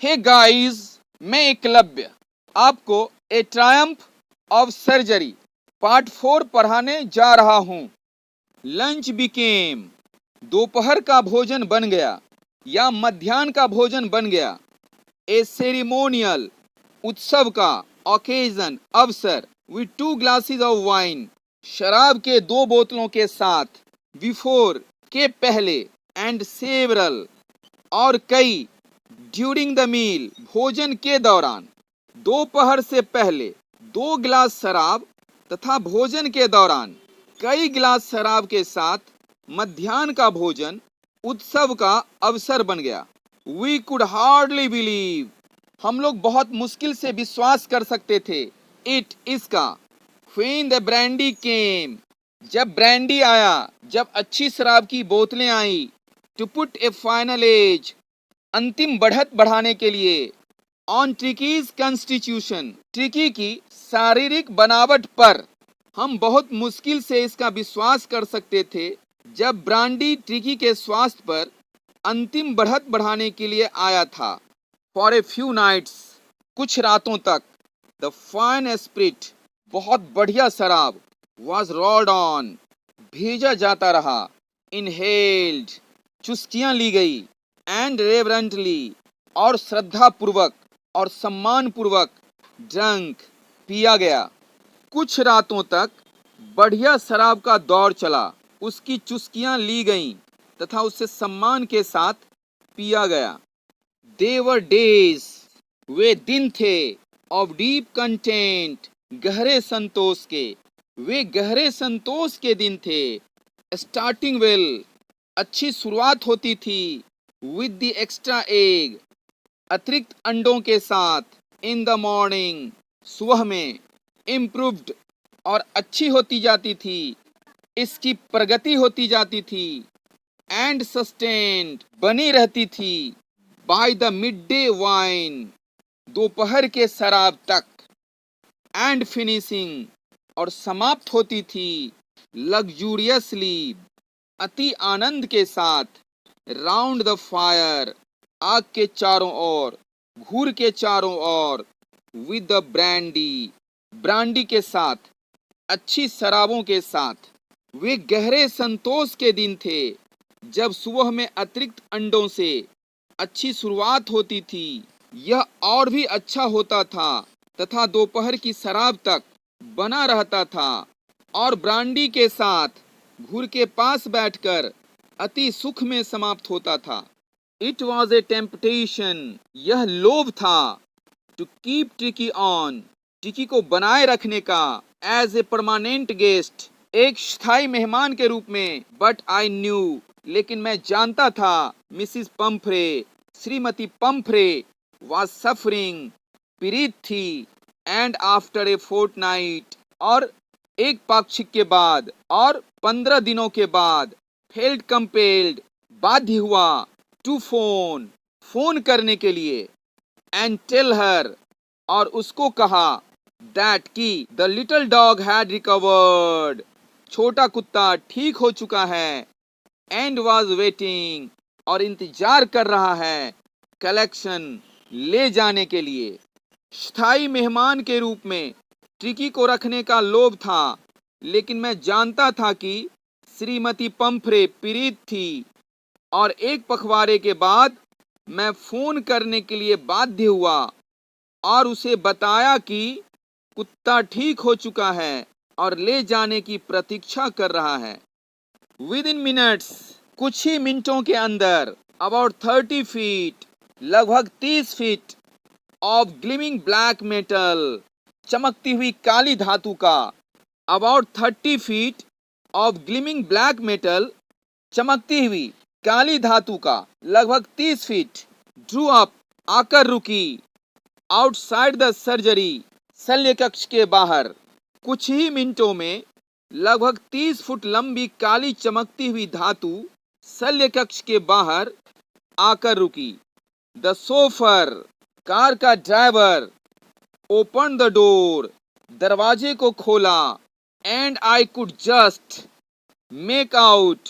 Hey guys, मैं एकलव्य आपको ए Triumph of surgery part 4 पढ़ाने जा रहा हूँ। लंच बिकेम, दोपहर का भोजन बन गया या मध्याह्न का भोजन बन गया। ए सेरिमोनियल, उत्सव का। ओकेजन, अवसर। विद 2 ग्लासेस ऑफ वाइन, शराब के 2 बोतलों के साथ। बिफोर, के पहले। एंड सेवरल, और कई। ड्यूरिंग द मील, भोजन के दौरान। दोपहर से पहले 2 गिलास शराब तथा भोजन के दौरान कई गिलास शराब के साथ मध्याह्न का भोजन उत्सव का अवसर बन गया। वी कुड हार्डली बिलीव, हम लोग बहुत मुश्किल से विश्वास कर सकते थे। इट, इसका। व्हेन द ब्रांडी केम, जब ब्रांडी आया, जब अच्छी शराब की बोतलें आई। To put a final edge, अंतिम बढ़त बढ़ाने के लिए। ऑन ट्रिकीज कॉन्स्टिट्यूशन, ट्रिकी की शारीरिक बनावट पर। हम बहुत मुश्किल से इसका विश्वास कर सकते थे जब ब्रांडी ट्रिकी के स्वास्थ्य पर अंतिम बढ़त बढ़ाने के लिए आया था। फॉर ए फ्यू नाइट्स, कुछ रातों तक। द फाइन स्पिरिट, बहुत बढ़िया शराब। वॉज रोल्ड ऑन, भेजा जाता रहा। इनहेल्ड, चुस्कियां ली गई। एंड रेवरेंटली, और श्रद्धा पूर्वक और सम्मान पूर्वक। ड्रंक, पिया गया। कुछ रातों तक बढ़िया शराब का दौर चला, उसकी चुस्कियां ली गईं तथा उसे सम्मान के साथ पिया गया। दे वर डेज, वे दिन थे। ऑफ डीप कंटेंट, गहरे संतोष के। वे गहरे संतोष के दिन थे। स्टार्टिंग वेल, अच्छी शुरुआत होती थी। विद द एक्स्ट्रा एग, अतिरिक्त अंडों के साथ। इन द मॉर्निंग, सुबह में। इम्प्रूव्ड, और अच्छी होती जाती थी, इसकी प्रगति होती जाती थी। एंड सस्टेन्ड, बनी रहती थी। By the mid day wine, दोपहर के शराब तक। एंड फिनिशिंग, और समाप्त होती थी। लग्जूरियसली, अति आनंद के साथ। राउंड द फायर, आग के चारों ओर, घूर के चारों ओर। विद द ब्रांडी, ब्रांडी के साथ, अच्छी शराबों के साथ। वे गहरे संतोष के दिन थे जब सुबह में अतिरिक्त अंडों से अच्छी शुरुआत होती थी। यह और भी अच्छा होता था तथा दोपहर की शराब तक बना रहता था और ब्रांडी के साथ घूर के पास बैठकर अति सुख में समाप्त होता था। इट वॉज ए टेम्पटेशन, यह लोभ था। To keep Tricky on, Tricky को बनाए रखने का। एज ए परमानेंट गेस्ट, एक स्थायी मेहमान के रूप में। बट आई न्यू, लेकिन मैं जानता था। मिसिस पंफ्रे, श्रीमती पंफ्रे। वॉज सफरिंग, पीड़ित थी। एंड आफ्टर ए फोर्टनाइट, और एक पाक्षिक के बाद, और 15 दिनों के बाद। फेल्ड कंपेल्ड, बाध्य हुआ। टू फोन, फोन करने के लिए। एंड टेल हर, और उसको कहा। दैट की the little dog had recovered, छोटा कुत्ता ठीक हो चुका है। एंड वॉज वेटिंग, और इंतजार कर रहा है। कलेक्शन, ले जाने के लिए। स्थायी मेहमान के रूप में ट्रिकी को रखने का लोभ था, लेकिन मैं जानता था कि श्रीमती पंफ्रे पीड़ित थी। और एक पखवाड़े के बाद मैं फोन करने के लिए बाध्य हुआ और उसे बताया कि कुत्ता ठीक हो चुका है और ले जाने की प्रतीक्षा कर रहा है। विद इन मिनट्स, कुछ ही मिनटों के अंदर। अबाउट 30 फीट, लगभग 30 feet. Of gleaming black metal, चमकती हुई काली धातु का। About 30 feet of gleaming black metal, चमकती हुई काली धातु का। लगभग 30 फीट। ड्रू अप, आकर रुकी। आउटसाइड द सर्जरी, शल्य कक्ष के बाहर। कुछ ही मिनटों में लगभग 30 फुट लंबी काली चमकती हुई धातु शल्य कक्ष के बाहर आकर रुकी। द सोफर, कार का ड्राइवर। ओपन द डोर, दरवाजे को खोला। And I could just make out,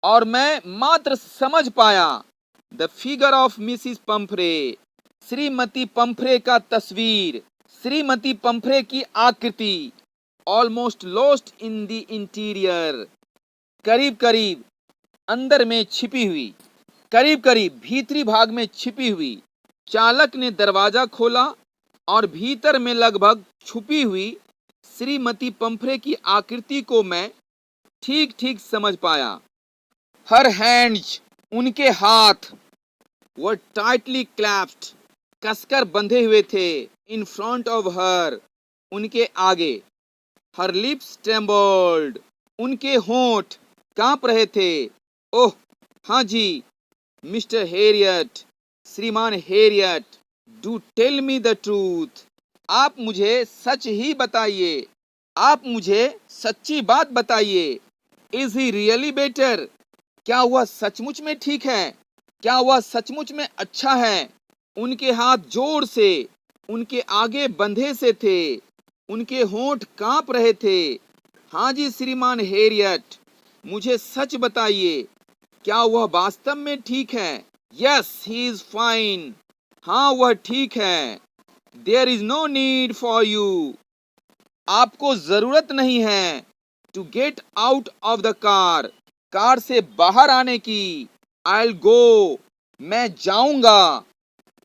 और मैं मात्र समझ पाया। The figure of Mrs Pumphrey, Shrimati पंफरे का तस्वीर, श्रीमती पंफरे की आकृति। Almost lost in the interior, करीब करीब अंदर में छिपी हुई, करीब करीब भीतरी भाग में छिपी हुई। चालक ने दरवाजा खोला और भीतर में लगभग छुपी हुई श्रीमती पंफरे की आकृति को मैं ठीक ठीक समझ पाया। हर हैंड्स, उनके हाथ, वर टाइटली क्लैप्ड, कसकर बंधे हुए थे। इन फ्रंट ऑफ हर, उनके आगे। हर लिप्स ट्रेम्बल्ड, उनके होंठ कांप रहे थे। ओह हाँ जी, मिस्टर हैरियट, श्रीमान Herriot, do tell me the truth. आप मुझे सच ही बताइए, आप मुझे सच्ची बात बताइए। इज ही रियली बेटर, क्या वह सचमुच में ठीक है, क्या वह सचमुच में अच्छा है। उनके हाथ जोर से उनके आगे बंधे से थे, उनके होंठ कांप रहे थे। हाँ जी श्रीमान हैरियट, मुझे सच बताइए, क्या वह वास्तव में ठीक है। यस ही इज फाइन, हाँ वह ठीक है। There is no need for you, आपको जरूरत नहीं है। To get out of the car, car से बाहर आने की। आई विल गो, मैं जाऊंगा।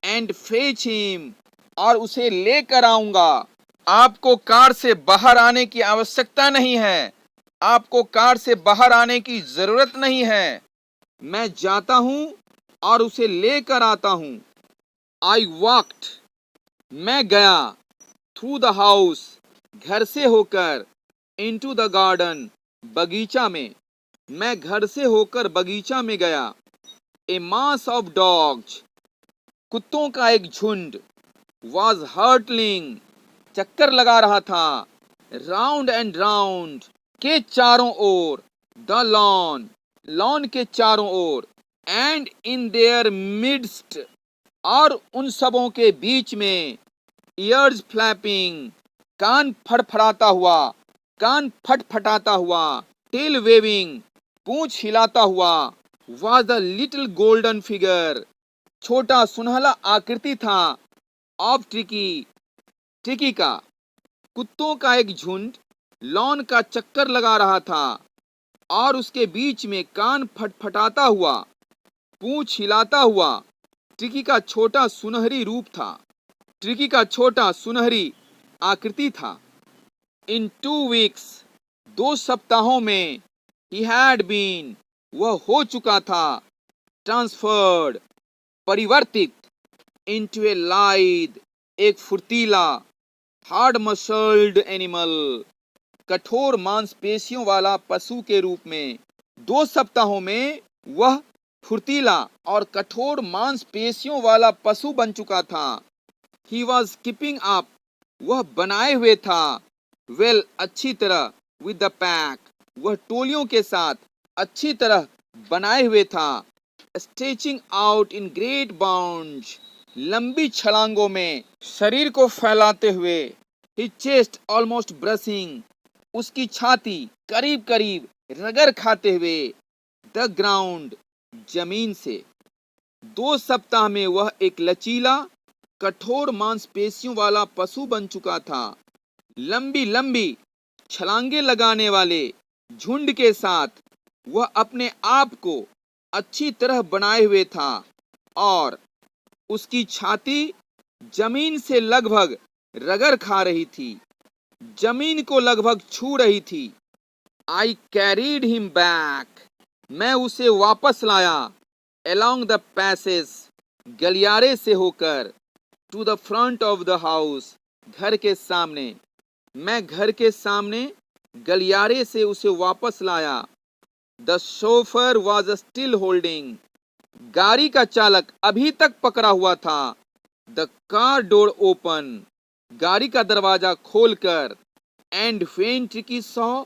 एंड फेच हिम, और उसे लेकर आऊंगा। आपको कार से बाहर आने की आवश्यकता नहीं है, आपको कार से बाहर आने की जरूरत नहीं है। मैं जाता हूं और उसे लेकर आता हूं। आई वॉक्ड, मैं गया। थ्रू द हाउस, घर से होकर। इनटू द गार्डन, बगीचा में। मैं घर से होकर बगीचा में गया। ए मास ऑफ डॉग्स, कुत्तों का एक झुंड। वॉज हर्टलिंग, चक्कर लगा रहा था। राउंड एंड राउंड, के चारों ओर। द लॉन, लॉन के चारों ओर। एंड इन देयर मिडस्ट, और उन सबों के बीच में। ईयर्स फ्लैपिंग, कान फड़फड़ाता हुआ, कान फटफटाता हुआ। टेल वेविंग, पूंछ हिलाता हुआ। Was the little golden figure, छोटा सुनहला आकृति था। ऑफ ट्रिकी, ट्रिकी का। कुत्तों का एक झुंड लॉन का चक्कर लगा रहा था और उसके बीच में कान फटफटाता हुआ, पूंछ हिलाता हुआ ट्रिकी का छोटा सुनहरी रूप था, ट्रिकी का छोटा सुनहरी आकृति था। इन 2 वीक्स, 2 सप्ताहों में। ही हैड बीन, वह हो चुका था। ट्रांसफर्ड, परिवर्तित। इनटू ए लाइद, एक फुर्तीला। हार्ड मसल्ड एनिमल, कठोर मांसपेशियों वाला पशु के रूप में। 2 सप्ताहों में वह फुर्तीला और कठोर मांसपेशियों वाला पशु बन चुका था। ही वॉज कीपिंग अप, वह बनाए हुए था। वेल, अच्छी तरह। विद द पैक, वह टोलियों के साथ अच्छी तरह बनाए हुए था। Stretching out in great bounds, लंबी छलांगों में शरीर को फैलाते हुए। हिज चेस्ट ऑलमोस्ट ब्रशिंग, उसकी छाती करीब करीब रगड़ खाते हुए। द ग्राउंड, जमीन से। 2 सप्ताह में वह एक लचीला, कठोर मांसपेशियों वाला पशु बन चुका था। लंबी लंबी छलांगे लगाने वाले झुंड के साथ वह अपने आप को अच्छी तरह बनाए हुए था और उसकी छाती जमीन से लगभग रगड़ खा रही थी, जमीन को लगभग छू रही थी। आई कैरीड हिम बैक, मैं उसे वापस लाया। अलोंग द पैसेज, गलियारे से होकर। To the front of the house, घर के सामने। मैं घर के सामने गलियारे से उसे वापस लाया। The chauffeur was still holding, गाड़ी का चालक अभी तक पकड़ा हुआ था। द कार डोर ओपन, गाड़ी का दरवाजा खोलकर। एंड व्हेन ट्रिकी सॉ,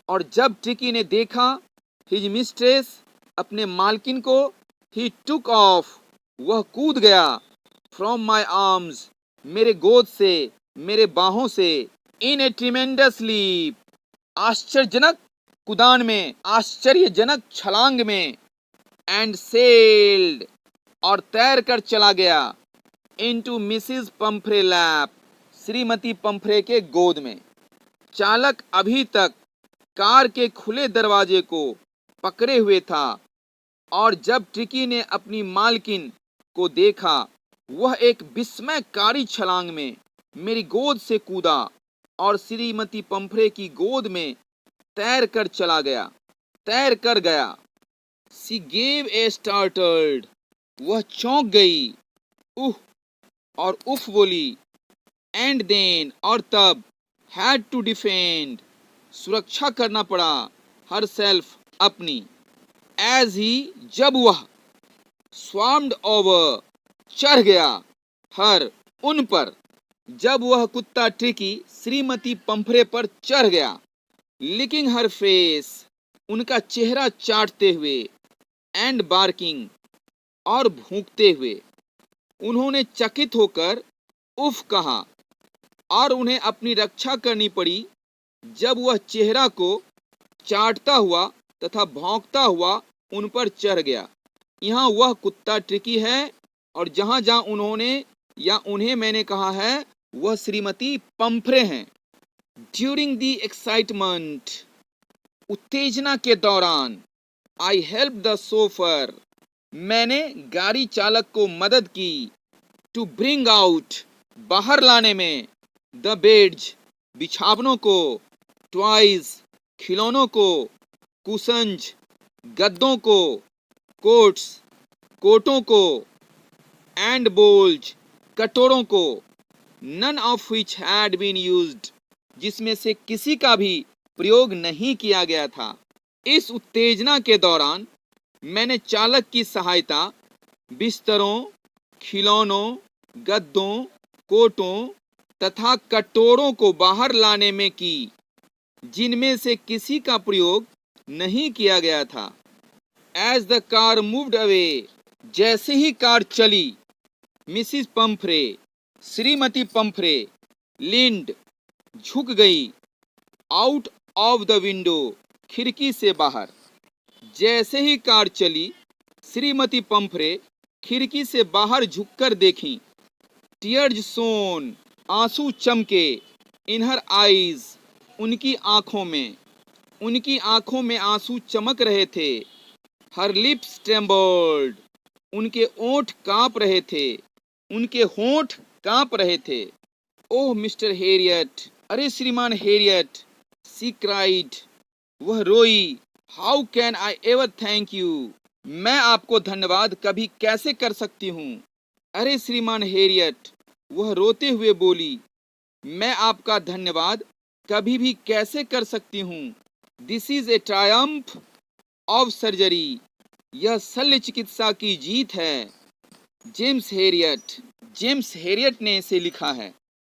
और जब ट्रिकी ने देखा हिज मिस्ट्रेस, अपने मालकिन को। ही टुक ऑफ, वह कूद गया। फ्रॉम माई आर्म्स, मेरे गोद से, मेरे बाहों से। इन ए ट्रिमेंडस लीप, आश्चर्यजनक कुदान में, आश्चर्यजनक छलांग में। एंड सेल्ड, और तैर कर चला गया। into Mrs Pomfrey lap, Shrimati Pomfrey के गोद में। चालक अभी तक कार के खुले दरवाजे को पकड़े हुए था और जब ट्रिकी ने अपनी मालकिन को देखा, वह एक विस्मयकारी छलांग में मेरी गोद से कूदा और श्रीमती पंफ्रे की गोद में तैर कर गया। She gave a startled, वह चौंक गई, उह और उफ बोली, एंड देन और तब, had to defend, सुरक्षा करना पड़ा, हर सेल्फ अपनी, एज ही जब वह, स्वाम्ड ओवर चढ़ गया, हर उन पर, जब वह कुत्ता ट्रिकी श्रीमती पंफ्रे पर चढ़ गया, लिकिंग हर फेस, उनका चेहरा चाटते हुए, एंड बार्किंग और भूंकते हुए, उन्होंने चकित होकर उफ कहा और उन्हें अपनी रक्षा करनी पड़ी जब वह चेहरा को चाटता हुआ तथा भौंकता हुआ उन पर चढ़ गया। यहाँ वह कुत्ता ट्रिकी है और जहां जहां उन्होंने या उन्हें मैंने कहा है वह श्रीमती पंफ्रे हैं। ड्यूरिंग द एक्साइटमेंट, उत्तेजना के दौरान, आई हेल्प द सोफर, मैंने गाड़ी चालक को मदद की, टू ब्रिंग आउट, बाहर लाने में, द बेड्स, बिछावनों को, टॉयज, खिलौनों को, कुशंज, गद्दों को, कोट्स, कोटों को, एंड बोल्ज, कटोरों को, none of which had been used, जिसमें से किसी का भी प्रयोग नहीं किया गया था। इस उत्तेजना के दौरान मैंने चालक की सहायता बिस्तरों, खिलौनों, गद्दों, कोटों तथा कटोरों को बाहर लाने में की, जिनमें से किसी का प्रयोग नहीं किया गया था। As the car moved away, जैसे ही कार चली, मिसिस पंफ्रे, श्रीमती पंफ्रे, लिंड, झुक गई, आउट ऑफ द विंडो, खिड़की से बाहर। जैसे ही कार चली, श्रीमती पंफ्रे खिड़की से बाहर झुककर देखी। टीयर्स शोन, आंसू चमके, इन हर आईज, उनकी आंखों में आंसू चमक रहे थे। हर लिप्स ट्रेम्बल्ड, उनके ओठ कांप रहे थे। ओह मिस्टर हेरियट, अरे श्रीमान हेरियट, सी क्राइड, वह रोई, how can I ever thank you, मैं आपको धन्यवाद कभी कैसे कर सकती हूँ। अरे श्रीमान हेरियट, वह रोते हुए बोली, मैं आपका धन्यवाद कभी भी कैसे कर सकती हूँ। This is a Triumph of surgery, यह शल्य चिकित्सा की जीत है। जेम्स हेरियट ने इसे लिखा है।